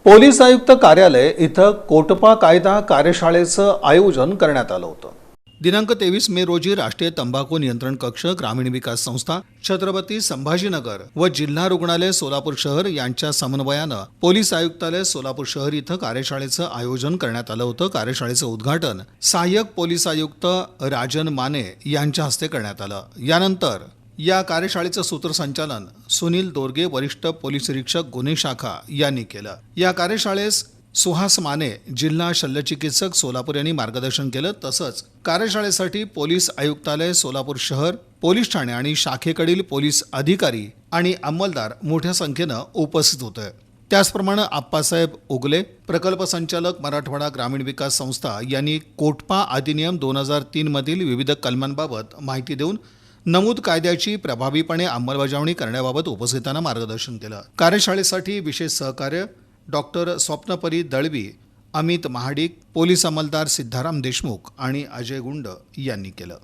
Police आयुक्त कार्यालय इथं कोटपा कायदा कार्यशाळेचं आयोजन करण्यात आलं होतं। दिनांक 23 मे रोजी राष्ट्रीय तंबाखू नियंत्रण कक्ष, ग्रामीण विकास संस्था, छत्रपती संभाजीनगर व जिल्हा रुग्णालय सोलापूर शहर यांच्या समन्वयानं पोलीस आयुक्तालय सोलापूर शहर इथं कार्यशाळेचं आयोजन करण्यात आलं होतं। कार्यशाळेचं उद्घाटन सहाय्यक पोलीस आयुक्त राजन माने यांच्या हस्ते करण्यात आलं। यानंतर या कार्यशाळेचं सूत्रसंचालन सुनील दोरगे, वरिष्ठ पोलीस निरीक्षक गुन्हे शाखा यांनी केलं। या कार्यशाळेस सुहास माने, जिल्हा शल्यचिकित्सक सोलापूर यांनी मार्गदर्शन केलं। तसंच कार्यशाळेसाठी पोलीस आयुक्तालय सोलापूर शहर, पोलीस ठाणे आणि शाखेकडील पोलीस अधिकारी आणि अंमलदार मोठ्या संख्येनं उपस्थित होते। त्याचप्रमाणे आप्पासाहेब उगले, प्रकल्प संचालक, मराठवाडा ग्रामीण विकास संस्था यांनी कोटपा अधिनियम 2003 मधील विविध कलमांबाबत माहिती देऊन नमूद कायद्याची प्रभावीपणे अंमलबजावणी करण्याबाबत उपस्थितांना मार्गदर्शन केलं। कार्यशाळेसाठी विशेष सहकार्य डॉक्टर स्वप्नपरी दळवी, अमित महाडिक, पोलीस अंमलदार सिद्धाराम देशमुख आणि अजय गुंड यांनी केलं।